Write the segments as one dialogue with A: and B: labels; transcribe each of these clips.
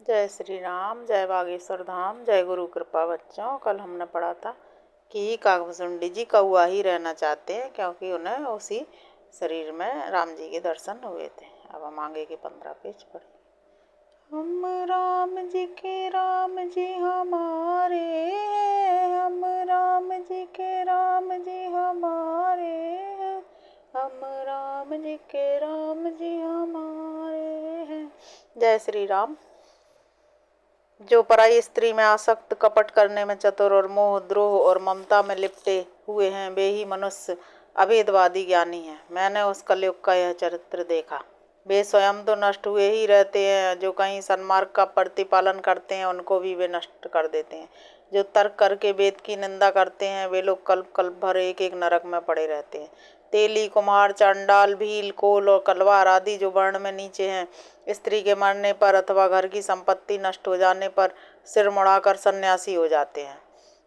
A: जय श्री राम, जय बागेश्वर धाम, जय गुरु कृपा। बच्चों, कल हमने पढ़ा था कि काकभुसुंडी जी कौआ ही रहना चाहते हैं क्योंकि उन्हें उसी शरीर में राम जी के दर्शन हुए थे। अब हम आगे के 15 पेज पढ़े। हम राम जी हमारे हैं, हम राम जी हमारे हैं, हम राम जी हमारे हैं। जय श्री राम। जो पराई स्त्री में आसक्त, कपट करने में चतुर और मोह, द्रोह और ममता में लिपटे हुए हैं, वे ही मनुष्य अभेदवादी ज्ञानी हैं। मैंने उस कलयुग का यह चरित्र देखा। वे स्वयं तो नष्ट हुए ही रहते हैं, जो कहीं सन्मार्ग का प्रतिपालन करते हैं उनको भी वे नष्ट कर देते हैं। जो तर्क करके वेद की निंदा करते हैं वे लोग कल्प कल्प भर एक एक नरक में पड़े रहते हैं। तेली, कुम्हार, चांडाल, भील, कोल और कलवार आदि जो वर्ण में नीचे हैं, स्त्री के मरने पर अथवा घर की संपत्ति नष्ट हो जाने पर सिर मुड़ाकर सन्यासी हो जाते हैं।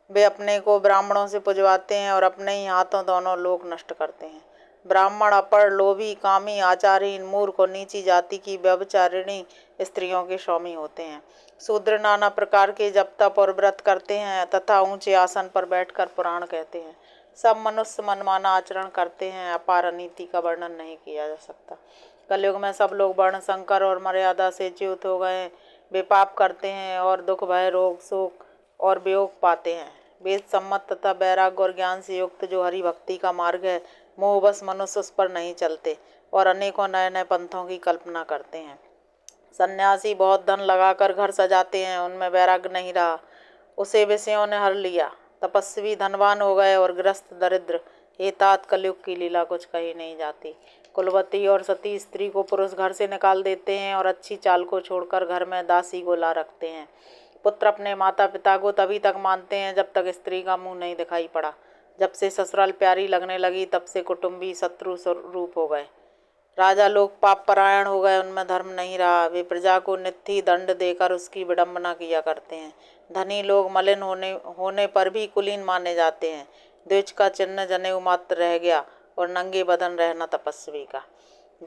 A: वे अपने को ब्राह्मणों से पुजवाते हैं और अपने ही हाथों दोनों लोक नष्ट करते हैं। ब्राह्मण अपर, लोभी, कामी, आचारहीन, मूर्ख और नीची जाति की व्यभिचारिणी स्त्रियों के स्वामी होते हैं। शूद्र नाना प्रकार के जप तप और व्रत करते हैं तथा ऊंचे आसन पर बैठकर पुराण कहते हैं। सब मनुष्य मनमाना आचरण करते हैं, अपार अनीति का वर्णन नहीं किया जा सकता। कलयुग में सब लोग वर्ण संकर और मर्यादा से च्युत हो गए। वे पाप करते हैं और दुख, भय, रोग, शोक और वियोग पाते हैं। वेद सम्मत तथा वैराग्य और ज्ञान से युक्त जो हरि भक्ति का मार्ग है, मोहवश मनुष्य उस पर नहीं चलते और अनेकों नए नए पंथों की कल्पना करते हैं। सन्यासी बहुत धन लगाकर घर सजाते हैं, उनमें वैराग्य नहीं रहा, उसे विषयों ने हर लिया। तपस्वी धनवान हो गए और गृहस्थ दरिद्र। ये तात कलयुग की लीला कुछ कही नहीं जाती। कुलवती और सती स्त्री को पुरुष घर से निकाल देते हैं और अच्छी चाल को छोड़कर घर में दासी को ला रखते हैं। पुत्र अपने माता पिता को तभी तक मानते हैं जब तक स्त्री का मुंह नहीं दिखाई पड़ा। जब से ससुराल प्यारी लगने लगी तब से कुटुंबी शत्रु स्वरूप हो गए। राजा लोग पाप परायण हो गए, उनमें धर्म नहीं रहा। वे प्रजा को नित्य दंड देकर उसकी विडंबना किया करते हैं। धनी लोग मलिन होने पर भी कुलीन माने जाते हैं। द्विज का चिन्ह जनेऊ मात्र रह गया और नंगे बदन रहना तपस्वी का।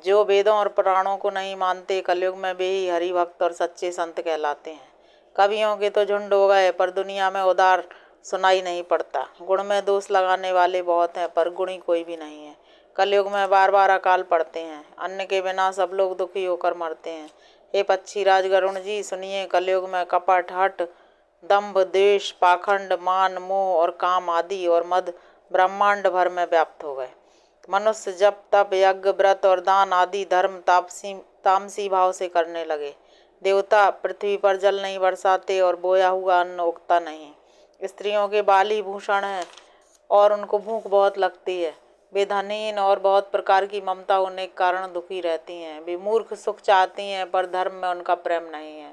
A: जो वेदों और पुराणों को नहीं मानते, कलयुग में वे ही हरि भक्त और सच्चे संत कहलाते हैं। कवियों के तो झुंड हो गए पर दुनिया में उदार सुनाई नहीं पड़ता। गुण में दोष लगाने वाले बहुत हैं पर गुणी कोई भी नहीं है। कलयुग में बार बार अकाल पड़ते हैं, अन्न के बिना सब लोग दुखी होकर मरते हैं। हे पक्षीराज गरुण जी सुनिए, कलयुग में कपट, हठ, दंभ, द्वेष, पाखंड, मान, मोह और काम आदि और मद ब्रह्मांड भर में व्याप्त हो गए। मनुष्य जप तप, यज्ञ, व्रत और दान आदि धर्म तामसी भाव से करने लगे। देवता पृथ्वी पर जल नहीं बरसाते और बोया हुआ अन्न उगता नहीं। स्त्रियों के बाल ही भूषण है और उनको भूख बहुत लगती है। वे धनहीन और बहुत प्रकार की ममता होने के कारण दुखी रहती हैं। वे मूर्ख सुख चाहती हैं पर धर्म में उनका प्रेम नहीं है।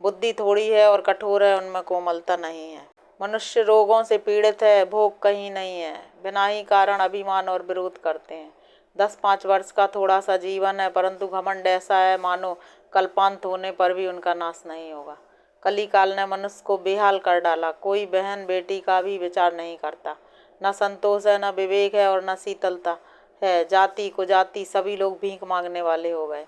A: बुद्धि थोड़ी है और कठोर है, उनमें कोमलता नहीं है। मनुष्य रोगों से पीड़ित है, भोग कहीं नहीं है। बिना ही कारण अभिमान और विरोध करते हैं। 10-5 वर्ष का थोड़ा सा जीवन है परंतु घमंड ऐसा है मानो कल्पांत होने पर भी उनका नाश नहीं होगा। कली काल ने मनुष्य को बेहाल कर डाला। कोई बहन बेटी का भी विचार नहीं करता। न संतोष है, न विवेक है और न शीतलता है। जाति को जाति सभी लोग भीख मांगने वाले हो गए।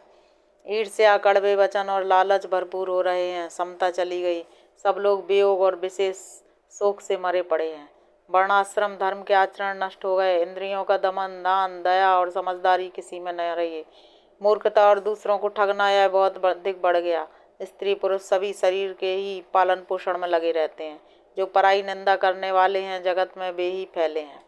A: ईर्ष्या, कड़वे वचन और लालच भरपूर हो रहे हैं। समता चली गई। सब लोग वियोग और विशेष शोक से मरे पड़े हैं। वर्णाश्रम धर्म के आचरण नष्ट हो गए। इंद्रियों का दमन, दान, दया और समझदारी किसी में न रही। मूर्खता और दूसरों को ठगना यह बहुत अधिक बढ़ गया। स्त्री पुरुष सभी शरीर के ही पालन पोषण में लगे रहते हैं। जो पराई निंदा करने वाले हैं जगत में वे ही फैले हैं।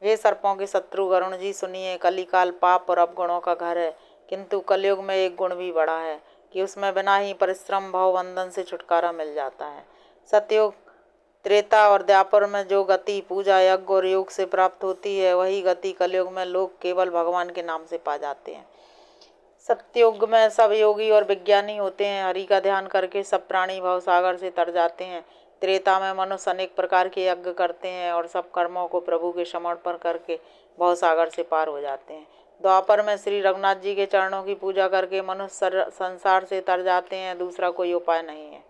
A: हे सर्पों के शत्रु गरुण जी सुनिए, कलिकाल पाप और अवगुणों का घर है, किंतु कलयुग में एक गुण भी बड़ा है कि उसमें बिना ही परिश्रम भाव बंधन से छुटकारा मिल जाता है। सतयुग, त्रेता और द्वापर में जो गति पूजा, यज्ञ और योग से प्राप्त होती है, वही गति कलयुग में लोग केवल भगवान के नाम से पा जाते हैं। सत्युग में सब योगी और विज्ञानी होते हैं। हरि का ध्यान करके सब प्राणी भाव सागर से तर जाते हैं। त्रेता में मनुष्य अनेक प्रकार के यज्ञ करते हैं और सब कर्मों को प्रभु के समर्पण करके भाव सागर से पार हो जाते हैं। द्वापर में श्री रघुनाथ जी के चरणों की पूजा करके मनुष्य संसार से तर जाते हैं, दूसरा कोई उपाय नहीं है।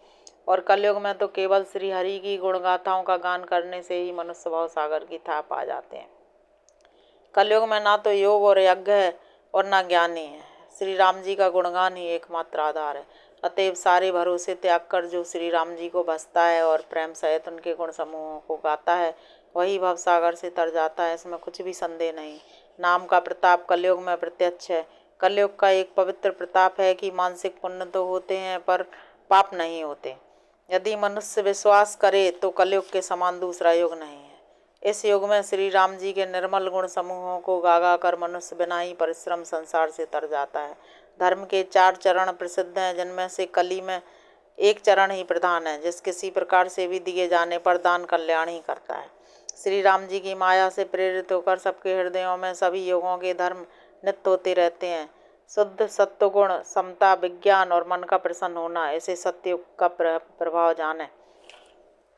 A: और कलयुग में तो केवल श्री हरि की गुणगाथाओं का गान करने से ही मनुष्य भाव सागर की था पा जाते हैं। कलयुग में ना तो योग और यज्ञ है और ना ज्ञानी है। श्री राम जी का गुणगान ही एकमात्र आधार है। अतएव सारे भरोसे त्याग कर जो श्री राम जी को भजता है और प्रेम सहित उनके गुण समूहों को गाता है वही भवसागर से तर जाता है, इसमें कुछ भी संदेह नहीं। नाम का प्रताप कलयुग में प्रत्यक्ष है। कलयुग का एक पवित्र प्रताप है कि मानसिक पुण्य तो होते हैं पर पाप नहीं होते। यदि मनुष्य विश्वास करे तो कलयुग के समान दूसरा युग नहीं है। इस युग में श्री राम जी के निर्मल गुण समूहों को गा गा कर मनुष्य बिना ही परिश्रम संसार से तर जाता है। धर्म के 4 चरण प्रसिद्ध हैं, जिनमें से कली में एक चरण ही प्रधान है, जिस किसी प्रकार से भी दिए जाने पर दान कल्याण ही करता है। श्री राम जी की माया से प्रेरित होकर सबके हृदयों में सभी युगों के धर्म नित्य होते रहते हैं। शुद्ध सत्वगुण, समता, विज्ञान और मन का प्रसन्न होना, ऐसे सत्युग का प्रभाव जाने।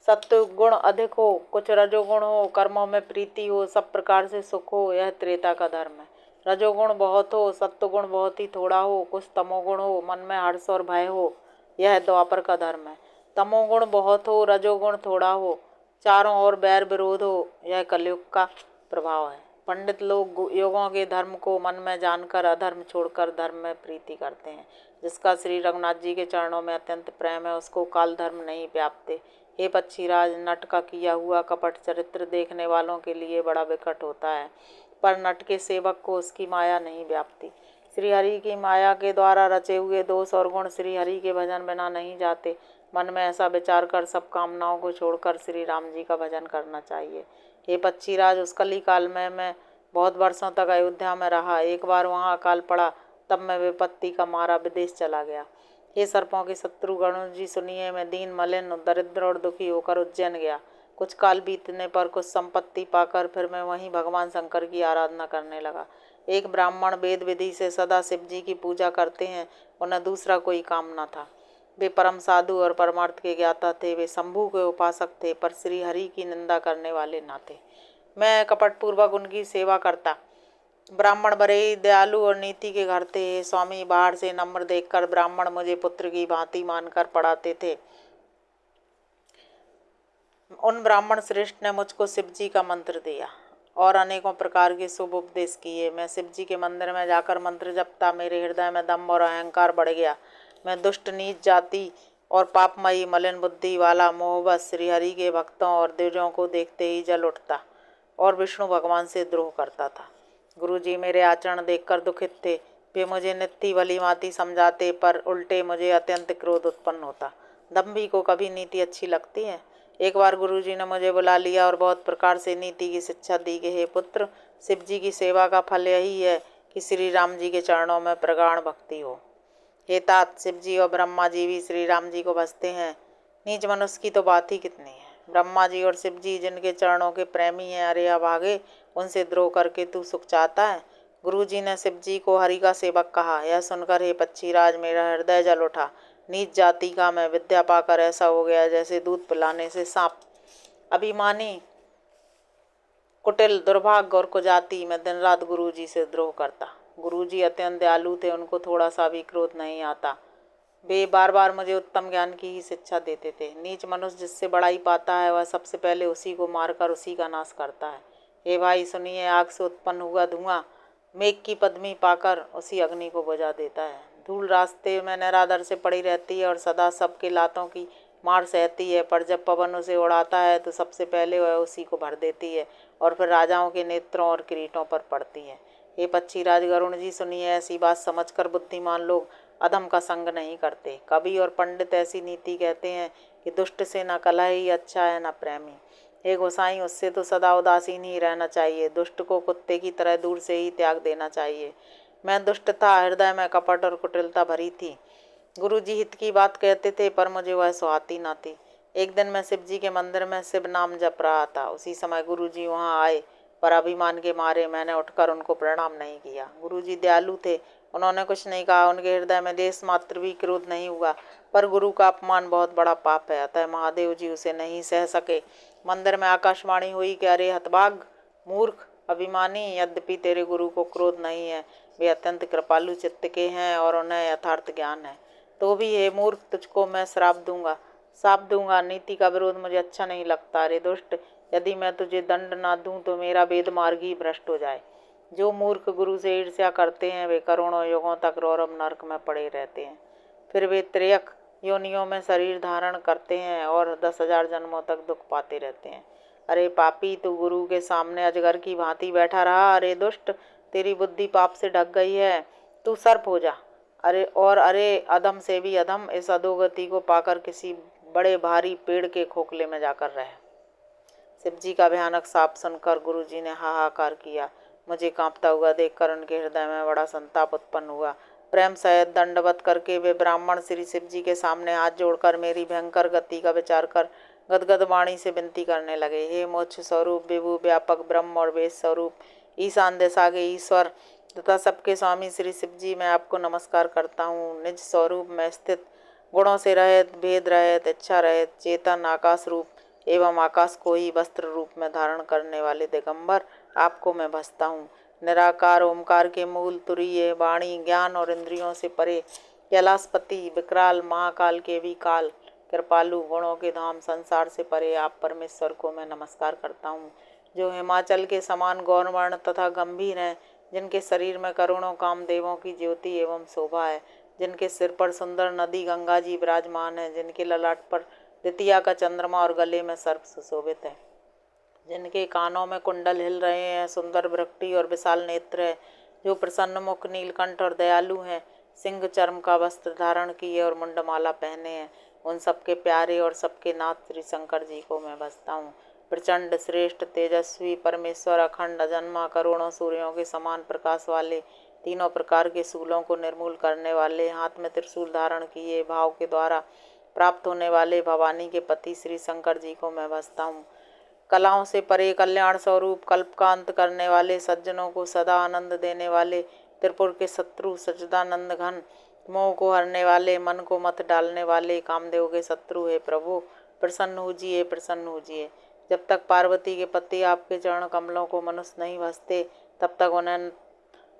A: सत्वगुण अधिक हो, कुछ रजोगुण हो, कर्मों में प्रीति हो, सब प्रकार से सुख हो, यह त्रेता का धर्म है। रजोगुण बहुत हो, सत्वगुण बहुत ही थोड़ा हो, कुछ तमोगुण हो, मन में हर्ष और भय हो, यह द्वापर का धर्म है। तमोगुण बहुत हो, रजोगुण थोड़ा हो, चारों ओर बैर विरोध हो, यह कलयुग का प्रभाव है। पंडित लोग योगों के धर्म को मन में जानकर अधर्म छोड़कर धर्म में प्रीति करते हैं। जिसका श्री रघुनाथ जी के चरणों में अत्यंत प्रेम है उसको काल धर्म नहीं व्यापते। हे पक्षीराज, नट का किया हुआ कपट चरित्र देखने वालों के लिए बड़ा विकट होता है, पर नट के सेवक को उसकी माया नहीं व्यापती। श्रीहरि की माया के द्वारा रचे हुए दोष और गुण श्रीहरि के भजन बिना नहीं जाते। मन में ऐसा विचार कर सब कामनाओं को छोड़कर श्री राम जी का भजन करना चाहिए। हे पक्षीराज, उस कली काल में मैं बहुत वर्षों तक अयोध्या में रहा। एक बार वहाँ अकाल पड़ा, तब मैं विपत्ति का मारा विदेश चला गया। हे सर्पों के शत्रु गणों जी सुनिए, मैं दीन मलिन दरिद्र और दुखी होकर उज्जैन गया। कुछ काल बीतने पर कुछ संपत्ति पाकर फिर मैं वहीं भगवान शंकर की आराधना करने लगा। एक ब्राह्मण वेद विधि से सदा शिव जी की पूजा करते हैं, उन्हें दूसरा कोई काम न था। वे परम साधु और परमार्थ के ज्ञाता थे। वे शंभु के उपासक थे, पर श्री हरि की निंदा करने वाले न थे। मैं कपटपूर्वक उनकी सेवा करता। ब्राह्मण बड़े ही दयालु और नीति के घर थे। स्वामी बाहर से नम्र देखकर ब्राह्मण मुझे पुत्र की भांति मानकर पढ़ाते थे। उन ब्राह्मण श्रेष्ठ ने मुझको शिव जी का मंत्र दिया और अनेकों प्रकार के शुभ उपदेश किए। मैं शिव जी के मंदिर में जाकर मंत्र जपता। मेरे हृदय में दम्भ और अहंकार बढ़ गया। मैं दुष्ट, नीच जाति और पापमयी मलिन बुद्धि वाला मोहबस श्रीहरि के भक्तों और द्विजों को देखते ही जल उठता और विष्णु भगवान से द्रोह करता था। गुरुजी मेरे आचरण देखकर दुखित थे। वे मुझे नित्य भली भांति समझाते, पर उल्टे मुझे अत्यंत क्रोध उत्पन्न होता। दम्भी को कभी नीति अच्छी लगती है। एक बार गुरुजी ने मुझे बुला लिया और बहुत प्रकार से नीति की शिक्षा दी कि हे पुत्र, शिव जी की सेवा का फल यही है कि श्री राम जी के चरणों में प्रगाढ़ भक्ति हो। हे तात, शिव जी और ब्रह्मा जी भी श्री राम जी को भजते हैं। नीच मनुष्य की तो बात ही कितनी है। ब्रह्मा जी और शिव जी जिनके चरणों के प्रेमी हैं, अरे अभागे, उनसे द्रोह करके तू सुख चाहता है। गुरु जी ने शिव जी को हरि का सेवक कहा। यह सुनकर हे पक्षीराज, मेरा हृदय जल उठा। नीच जाति का मैं विद्या पाकर ऐसा हो गया जैसे दूध पिलाने से सांप। अभिमानी, कुटिल, दुर्भाग्य और कुजाति, मैं दिन रात गुरु जी से द्रोह करता। गुरु जी अत्यंत दयालु थे, उनको थोड़ा सा भी क्रोध नहीं आता। वे बार बार मुझे उत्तम ज्ञान की ही शिक्षा देते थे। नीच मनुष्य जिससे बड़ाई पाता है वह सबसे पहले उसी को मारकर उसी का नाश करता है। हे भाई सुनिए, आग से उत्पन्न हुआ धुआं मेघ की पद्मी पाकर उसी अग्नि को बुझा देता है। धूल रास्ते में निरादर से पड़ी रहती है और सदा सबके लातों की मार सहती है, पर जब पवन उसे उड़ाता है तो सबसे पहले वह उसी को भर देती है और फिर राजाओं के नेत्रों और किरीटों पर पड़ती है। हे पक्षीराज गरुण जी सुनिए, ऐसी बात समझकर बुद्धिमान लोग अधम का संग नहीं करते। कवि और पंडित ऐसी नीति कहते हैं कि दुष्ट से न कलह ही अच्छा है न प्रेमी। हे गोसाई, उससे तो सदा उदासीन ही रहना चाहिए। दुष्ट को कुत्ते की तरह दूर से ही त्याग देना चाहिए। मैं दुष्ट था, हृदय में कपट और कुटिलता भरी थी। गुरु जी हित की बात कहते थे, पर मुझे वह सुहाती न थी। एक दिन मैं शिव जी के मंदिर में शिव नाम जप रहा था। उसी समय गुरु जी वहाँ आए, पर अभिमान के मारे मैंने उठकर उनको प्रणाम नहीं किया। गुरु जी दयालु थे, उन्होंने कुछ नहीं कहा। उनके हृदय में देश मात्र भी क्रोध नहीं हुआ, पर गुरु का अपमान बहुत बड़ा पाप है, अतः महादेव जी उसे नहीं सह सके। मंदिर में आकाशवाणी हुई कि अरे हतभाग, मूर्ख, अभिमानी, यद्यपि तेरे गुरु को क्रोध नहीं है, वे अत्यंत कृपालु चित्त के हैं और उन्हें यथार्थ ज्ञान है, तो भी हे मूर्ख, तुझको मैं श्राप दूंगा। नीति का विरोध मुझे अच्छा नहीं लगता। अरे दुष्ट, यदि मैं तुझे दंड ना दूं तो मेरा वेद मार्ग ही भ्रष्ट हो जाए। जो मूर्ख गुरु से ईर्ष्या करते हैं वे करोड़ों युगों तक रौरव नरक में पड़े रहते हैं। फिर वे त्रेयक योनियों में शरीर धारण करते हैं और 10,000 जन्मों तक दुख पाते रहते हैं। अरे पापी, तू गुरु के सामने अजगर की भांति बैठा रहा। अरे दुष्ट, तेरी बुद्धि पाप से ढक गई है, तू सर्प हो जा। अरे अधम से भी अधम, इस अधोगति को पाकर किसी बड़े भारी पेड़ के खोखले में जाकर रहे। शिव जी का भयानक शाप सुनकर गुरु जी ने हाहाकार किया। मुझे कांपता हुआ देखकर उनके हृदय में बड़ा संताप उत्पन्न हुआ। प्रेम सहित दंडवत करके वे ब्राह्मण श्री शिव जी के सामने हाथ जोड़कर मेरी भयंकर गति का विचार कर गदगद वाणी से विनती करने लगे। हे मोक्ष स्वरूप, विभु व्यापक ब्रह्म और वेद स्वरूप, ईशान दिशा के ईश्वर तथा सबके स्वामी श्री शिव जी, मैं आपको नमस्कार करता हूँ। निज स्वरूप में स्थित, गुणों से रहित, भेद रहित, इच्छा रहित, चेतन आकाश रूप एवं आकाश को ही वस्त्र रूप में धारण करने वाले दिगंबर, आपको मैं भजता हूँ। निराकार ओमकार के मूल, तुरीय वाणी, ज्ञान और इंद्रियों से परे, कैलाशपति, विकराल, महाकाल के भी काल, कृपालु, गुणों के धाम, संसार से परे आप परमेश्वर को मैं नमस्कार करता हूँ, जो हिमाचल के समान गौरवर्ण तथा गंभीर हैं, जिनके शरीर में करोड़ों कामदेवों की ज्योति एवं शोभा है, जिनके सिर पर सुंदर नदी गंगा जी विराजमान है, जिनके ललाट पर द्वितीया का चंद्रमा और गले में सर्प सुशोभित है, जिनके कानों में कुंडल हिल रहे हैं, सुंदर वृक्ति और विशाल नेत्र है, जो प्रसन्न मुख, नीलकंठ और दयालु हैं, सिंह चर्म का वस्त्र धारण किए और मुंडमाला पहने हैं, उन सबके प्यारे और सबके नाथ श्री शंकर जी को मैं भजता हूँ। प्रचंड, श्रेष्ठ, तेजस्वी परमेश्वर, अखंड, अजन्मा, करोड़ों सूर्यों के समान प्रकाश वाले, तीनों प्रकार के शूलों को निर्मूल करने वाले, हाथ में त्रिशूल धारण किए, भाव के द्वारा प्राप्त होने वाले भवानी के पति श्री शंकर जी को मैं भजता हूँ। कलाओं से परे, कल्याण स्वरूप, कल्प का अंत करने वाले, सज्जनों को सदा आनंद देने वाले, त्रिपुर के शत्रु, सच्चिदानंद घन, मोह को हरने वाले, मन को मत डालने वाले, कामदेव के शत्रु है प्रभु, प्रसन्न होजिए, प्रसन्न होजिए। जब तक पार्वती के पति आपके चरण कमलों को मनुष्य नहीं भजते, तब तक उन्हें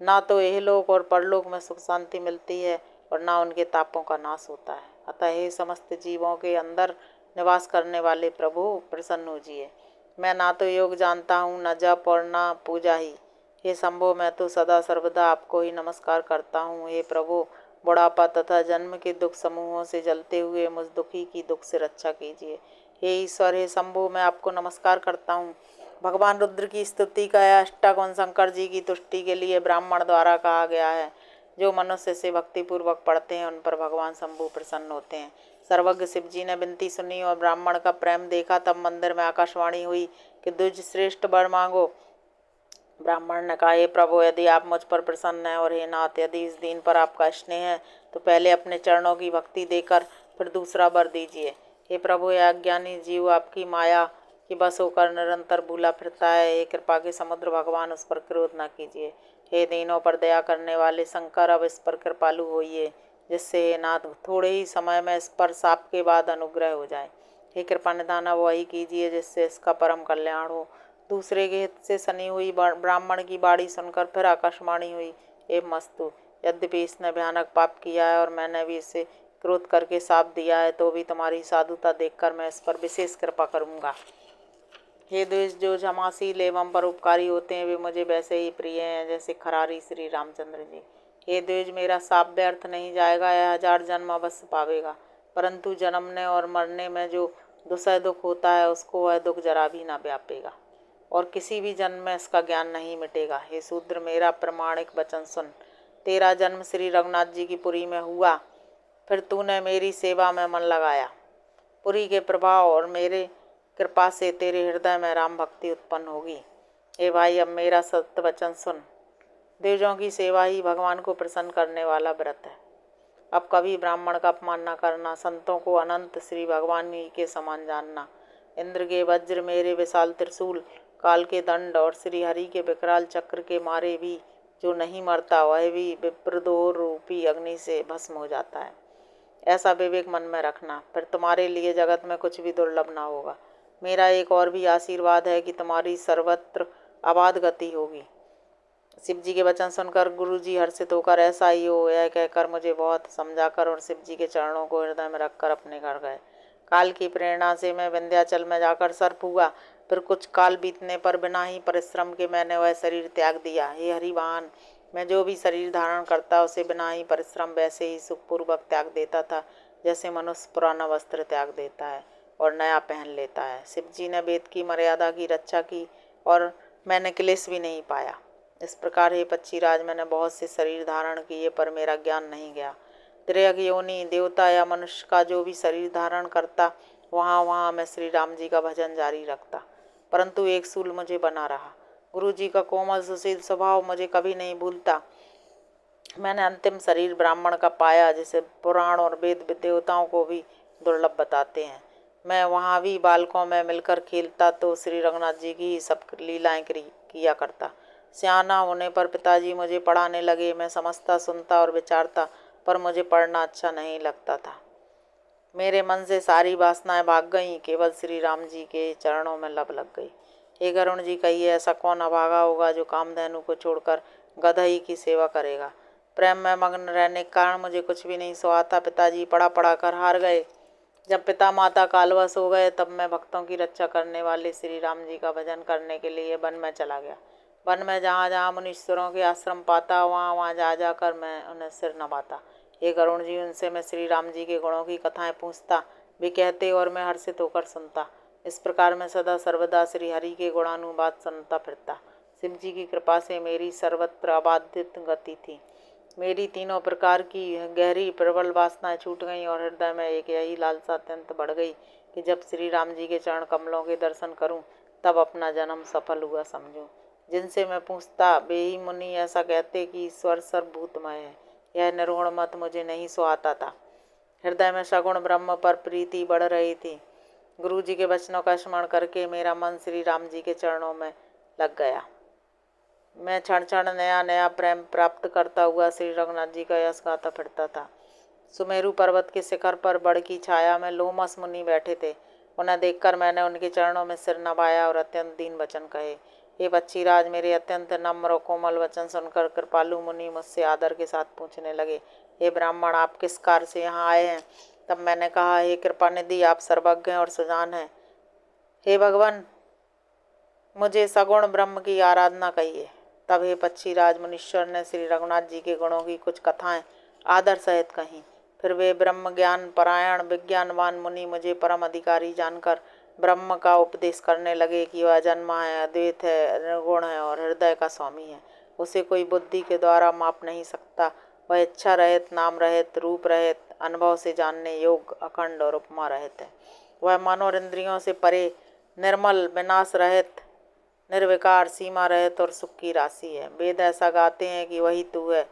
A: ना तो इहलोक और परलोक में सुख शांति मिलती है और ना उनके तापों का नाश होता है। अतः हे समस्त जीवों के अंदर निवास करने वाले प्रभु, प्रसन्न होजिए। मैं ना तो योग जानता हूँ, न जप और न पूजा ही। हे शंभो, मैं तो सदा सर्वदा आपको ही नमस्कार करता हूँ। हे प्रभु, बुढ़ापा तथा जन्म के दुख समूहों से जलते हुए मुझ दुखी की दुख से रक्षा कीजिए। हे ईश्वर, हे शंभो, मैं आपको नमस्कार करता हूँ। भगवान रुद्र की स्तुति का यह अष्टगुण शंकर जी की तुष्टि के लिए ब्राह्मण द्वारा कहा गया है। जो मनुष्य से भक्तिपूर्वक पढ़ते हैं, उन पर भगवान शंभु प्रसन्न होते हैं। सर्वज्ञ शिव जी ने विनती सुनी और ब्राह्मण का प्रेम देखा। तब मंदिर में आकाशवाणी हुई कि द्विज श्रेष्ठ वर मांगो। ब्राह्मण ने कहा, हे प्रभु, यदि आप मुझ पर प्रसन्न हैं और हे नाथ, यदि इस दीन पर आपका स्नेह है, तो पहले अपने चरणों की भक्ति देकर फिर दूसरा वर दीजिए। हे प्रभु, यह अज्ञानी जीव आपकी माया कि बस होकर निरंतर भूला फिरता है। हे कृपा के समुद्र भगवान, उस पर क्रोध न कीजिए। हे दीनों पर दया करने वाले शंकर, अब इस पर कृपालु होइए, जिससे हे नाथ थोड़े ही समय में इस पर शाप के बाद अनुग्रह हो जाए। हे कृपा निधान, वही कीजिए जिससे इसका परम कल्याण हो। दूसरे के हित से सनी हुई ब्राह्मण की बाणी सुनकर फिर आकाशवाणी हुई, हे मस्तु, यद्यपि इसने भयानक पाप किया है और मैंने भी इसे क्रोध करके शाप दिया है, तो भी तुम्हारी साधुता देखकर मैं इस पर विशेष कृपा करूँगा। हे द्विज, जो क्षमाशील एवं परोपकारी होते हैं, वे मुझे वैसे ही प्रिय हैं जैसे खरारी श्री रामचंद्र जी। हे द्विज, मेरा शाप व्यर्थ नहीं जाएगा, यह 1000 जन्म अवश्य पावेगा, परंतु जन्मने और मरने में जो दुसह दुख होता है, उसको वह दुख जरा भी ना व्यापेगा और किसी भी जन्म में इसका ज्ञान नहीं मिटेगा। हे शूद्र, मेरा प्रमाणिक वचन सुन। तेरा जन्म श्री रघुनाथ जी की पुरी में हुआ, फिर तूने मेरी सेवा में मन लगाया। पुरी के प्रभाव और मेरे कृपा से तेरे हृदय में राम भक्ति उत्पन्न होगी। हे भाई, अब मेरा सत्य वचन सुन। द्विजों की सेवा ही भगवान को प्रसन्न करने वाला व्रत है। अब कभी ब्राह्मण का अपमान न करना, संतों को अनंत श्री भगवान ही के समान जानना। इंद्र के वज्र, मेरे विशाल त्रिशूल, काल के दंड और श्री हरि के विकराल चक्र के मारे भी जो नहीं मरता, वह भी विप्रदोर रूपी अग्नि से भस्म हो जाता है। ऐसा विवेक मन में रखना, फिर तुम्हारे लिए जगत में कुछ भी दुर्लभ ना होगा। मेरा एक और भी आशीर्वाद है कि तुम्हारी सर्वत्र अबाध गति होगी। शिव जी के वचन सुनकर गुरु जी हर्षित होकर, ऐसा ही हो, यह कहकर मुझे बहुत समझाकर और शिव जी के चरणों को हृदय में रखकर अपने घर गए। काल की प्रेरणा से मैं विंध्याचल में जाकर सर्प हुआ। फिर कुछ काल बीतने पर बिना ही परिश्रम के मैंने वह शरीर त्याग दिया। हे हरिवाहन, मैं जो भी शरीर धारण करता उसे बिना ही परिश्रम वैसे ही सुखपूर्वक त्याग देता था जैसे मनुष्य पुराना वस्त्र त्याग देता है और नया पहन लेता है। शिव जी ने वेद की मर्यादा की रक्षा की और मैंने क्लेश भी नहीं पाया। इस प्रकार हे पक्षीराज, मैंने बहुत से शरीर धारण किए पर मेरा ज्ञान नहीं गया। त्रियग योनि देवता या मनुष्य का जो भी शरीर धारण करता वहाँ वहाँ मैं श्री राम जी का भजन जारी रखता, परंतु एक सूल मुझे बना रहा। गुरु जी का कोमल सुशील स्वभाव मुझे कभी नहीं भूलता। मैंने अंतिम शरीर ब्राह्मण का पाया जिसे पुराण और वेद देवताओं को भी दुर्लभ बताते हैं। मैं वहाँ भी बालकों में मिलकर खेलता तो श्री रघुनाथ जी की ही सब लीलाएं किया करता। सियाना होने पर पिताजी मुझे पढ़ाने लगे। मैं समझता, सुनता और विचारता, पर मुझे पढ़ना अच्छा नहीं लगता था। मेरे मन से सारी वासनाएं भाग गईं, केवल श्री राम जी के चरणों में लब लग गई। हे गरुण जी, कहिए ऐसा कौन अभागा होगा जो कामधेनु को छोड़कर गदही की सेवा करेगा। प्रेम में मग्न रहने के कारण मुझे कुछ भी नहीं सुहाता। पिताजी पढ़ा पढ़ा कर हार गए। जब पिता माता कालवश हो गए तब मैं भक्तों की रक्षा करने वाले श्री राम जी का भजन करने के लिए वन में चला गया। वन में जहाँ जहाँ मुनीश्वरों के आश्रम पाता वहाँ वहाँ जा जाकर मैं उन्हें सिर नवाता। हे गरुण जी, उनसे मैं श्री राम जी के गुणों की कथाएं पूछता, वे कहते और मैं हर्षित होकर सुनता। इस प्रकार मैं सदा सर्वदा श्री हरि के गुणानुवाद सुनता फिरता। शिव जी की कृपा से मेरी सर्वत्र अबाधित गति थी। मेरी तीनों प्रकार की गहरी प्रबल वासनाएं छूट गईं और हृदय में एक यही लालसा अत्यंत बढ़ गई कि जब श्री राम जी के चरण कमलों के दर्शन करूं तब अपना जन्म सफल हुआ समझूं। जिनसे मैं पूछता वे ही मुनि ऐसा कहते कि ईश्वर सर्वभूतमय है। यह निर्गुण मत मुझे नहीं सुहाता था। हृदय में सगुण ब्रह्म पर प्रीति बढ़ रही थी। गुरु जी के वचनों का स्मरण करके मेरा मन श्री राम जी के चरणों में लग गया। मैं क्षण क्षण नया नया प्रेम प्राप्त करता हुआ श्री रघुनाथ जी का यश गाता फिरता था। सुमेरु पर्वत के शिखर पर बड़ की छाया में लोमस मुनि बैठे थे। उन्हें देखकर मैंने उनके चरणों में सिर नवाया और अत्यंत दीन वचन कहे। हे पक्षीराज, मेरे अत्यंत नम्र और कोमल वचन सुनकर कृपालु मुनि मुझसे आदर के साथ पूछने लगे, हे ब्राह्मण, आप किस कार्य से यहाँ आए हैं। तब मैंने कहा, हे कृपानिधि, आप सर्वज्ञ और सुजान हैं। हे भगवान, मुझे सगुण ब्रह्म की आराधना कहिए। तब हे पक्षीराज, मुनीश्वर ने श्री रघुनाथ जी के गुणों की कुछ कथाएं आदर सहित कहीं। फिर वे ब्रह्म ज्ञान परायण विज्ञानवान मुनि मुझे परम अधिकारी जानकर ब्रह्म का उपदेश करने लगे कि वह जन्मा है, अद्वैत है, निर्गुण है और हृदय का स्वामी है। उसे कोई बुद्धि के द्वारा माप नहीं सकता। वह इच्छा रहित, नाम रहित, रूप रहित, अनुभव से जानने योग्य, अखंड और उपमा रहित है। वह मन और इंद्रियों से परे, निर्मल, विनाश रहित, निर्विकार, सीमा रहित और सुख की राशि है। वेद ऐसा गाते हैं कि वही तू है,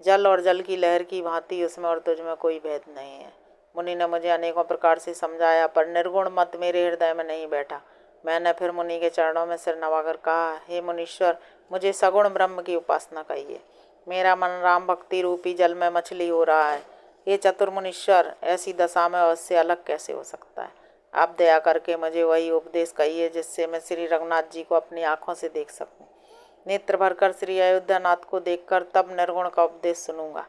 A: जल और जल की लहर की भांति उसमें और तुझ में कोई भेद नहीं है। मुनि ने मुझे अनेकों प्रकार से समझाया पर निर्गुण मत मेरे हृदय में नहीं बैठा। मैंने फिर मुनि के चरणों में सिर नवाकर कहा, हे मुनीश्वर, मुझे सगुण ब्रह्म की उपासना कहिए। मेरा मन राम भक्ति रूपी जल में मछली हो रहा है। हे चतुर मुनीश्वर, ऐसी दशा में उससे अलग कैसे हो सकता है। आप दया करके मुझे वही उपदेश कहिए जिससे मैं श्री रघुनाथ जी को अपनी आंखों से देख सकूं। नेत्र भरकर श्री अयोध्यानाथ को देखकर तब निर्गुण का उपदेश सुनूंगा।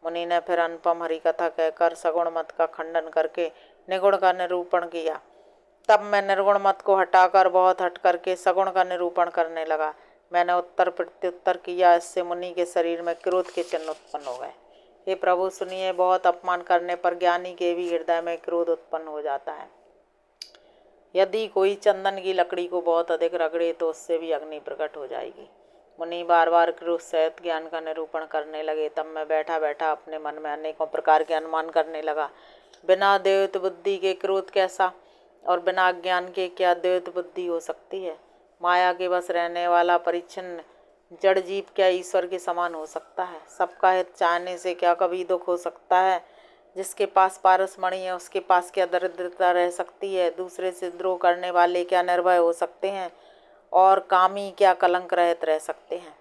A: मुनि ने फिर अनुपम हरि कथा कहकर सगुण मत का खंडन करके निगुण का निरूपण किया। तब मैं निर्गुण मत को हटाकर बहुत हट करके सगुण का निरूपण करने लगा। मैंने उत्तर प्रत्युत्तर किया। इससे मुनि के शरीर में क्रोध के चिन्ह उत्पन्न हो गए। हे प्रभु सुनिए, बहुत अपमान करने पर ज्ञानी के भी हृदय में क्रोध उत्पन्न हो जाता है। यदि कोई चंदन की लकड़ी को बहुत अधिक रगड़े तो उससे भी अग्नि प्रकट हो जाएगी। मुनि बार बार क्रोध सहित ज्ञान का निरूपण करने लगे। तब मैं बैठा बैठा अपने मन में अनेकों प्रकार के अनुमान करने लगा। बिना द्वैत बुद्धि के क्रोध कैसा, और बिना ज्ञान के क्या द्वैत बुद्धि हो सकती है। माया के बस रहने वाला परिच्छिन्न जड़ जीव क्या ईश्वर के समान हो सकता है। सबका हित चाहने से क्या कभी दुख हो सकता है। जिसके पास पारसमणि है उसके पास क्या दरिद्रता रह सकती है। दूसरे से द्रोह करने वाले क्या निर्भय हो सकते हैं, और कामी क्या कलंक रहित रह सकते हैं।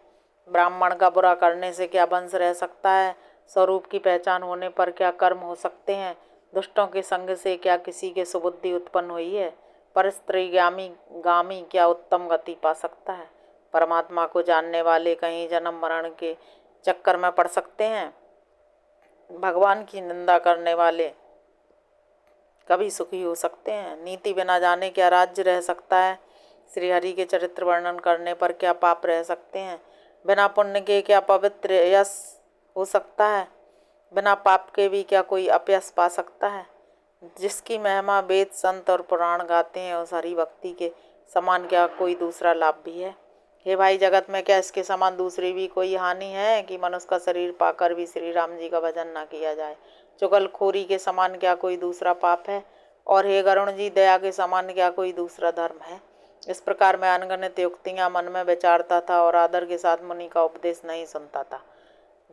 A: ब्राह्मण का बुरा करने से क्या वंश रह सकता है। स्वरूप की पहचान होने पर क्या कर्म हो सकते हैं। दुष्टों के संग से क्या किसी के सुबुद्धि उत्पन्न हुई है। पर स्त्रीगामी गामी क्या उत्तम गति पा सकता है। परमात्मा को जानने वाले कहीं जन्म मरण के चक्कर में पड़ सकते हैं। भगवान की निंदा करने वाले कभी सुखी हो सकते हैं। नीति बिना जाने क्या राज्य रह सकता है। श्री हरि के चरित्र वर्णन करने पर क्या पाप रह सकते हैं। बिना पुण्य के क्या पवित्र यश हो सकता है? बिना पाप के भी क्या कोई अपयश पा सकता है? जिसकी महिमा वेद संत और पुराण गाते हैं, उस हरि भक्ति के समान क्या कोई दूसरा लाभ भी है? हे भाई, जगत में क्या इसके समान दूसरी भी कोई हानि है कि मनुष्य का शरीर पाकर भी श्री राम जी का भजन ना किया जाए? चुगलखोरी के समान क्या कोई दूसरा पाप है? और हे गरुण जी, दया के समान क्या कोई दूसरा धर्म है? इस प्रकार मैं अनगणित युक्तियां मन में विचारता था और आदर के साथ मुनि का उपदेश नहीं सुनता था।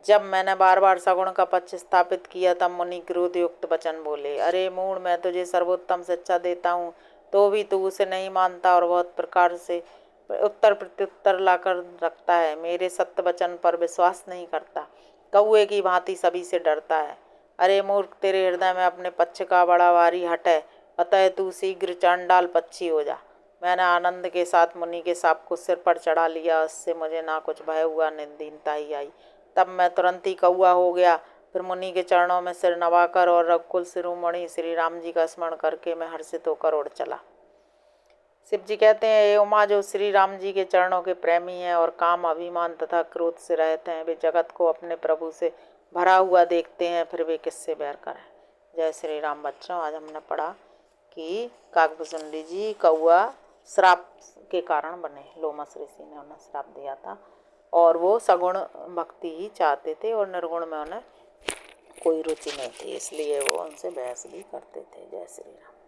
A: जब मैंने बार बार सगुण का पक्ष स्थापित किया तब मुनि क्रोध युक्त वचन बोले, अरे मूढ़, मैं तुझे सर्वोत्तम शिक्षा देता हूँ तो भी तू उसे नहीं मानता और बहुत प्रकार से उत्तर प्रत्युत्तर लाकर रखता है। मेरे सत्य वचन पर विश्वास नहीं करता, कौए की भांति सभी से डरता है। अरे मूर्ख, तेरे हृदय में अपने पक्ष का बड़ा भारी हट है, अतः तू शीघ्र चांडाल पक्षी हो जा। मैंने आनंद के साथ मुनि के सांप को सिर पर चढ़ा लिया। उससे मुझे ना कुछ भय हुआ, दीनता ही आई। तब मैं तुरंत ही कौआ हो गया। फिर मुनि के चरणों में सिर नवाकर और रघुकुल शिरोमणि श्री राम जी का स्मरण करके मैं हर्षित होकर उड़ चला। शिव जी कहते हैं, ये उमा जो श्री राम जी के चरणों के प्रेमी हैं और काम, अभिमान तथा क्रोध से रहते हैं, वे जगत को अपने प्रभु से भरा हुआ देखते हैं, फिर वे किससे बैर करें। जय श्री राम। बच्चों, आज हमने पढ़ा कि काकभुजंडी जी कौआ श्राप के कारण बने। लोमस ऋषि ने उन्हें श्राप दिया था और वो सगुण भक्ति ही चाहते थे और निर्गुण में उन्हें कोई रुचि नहीं थी, इसलिए वो उनसे बहस भी करते थे। जय श्री राम।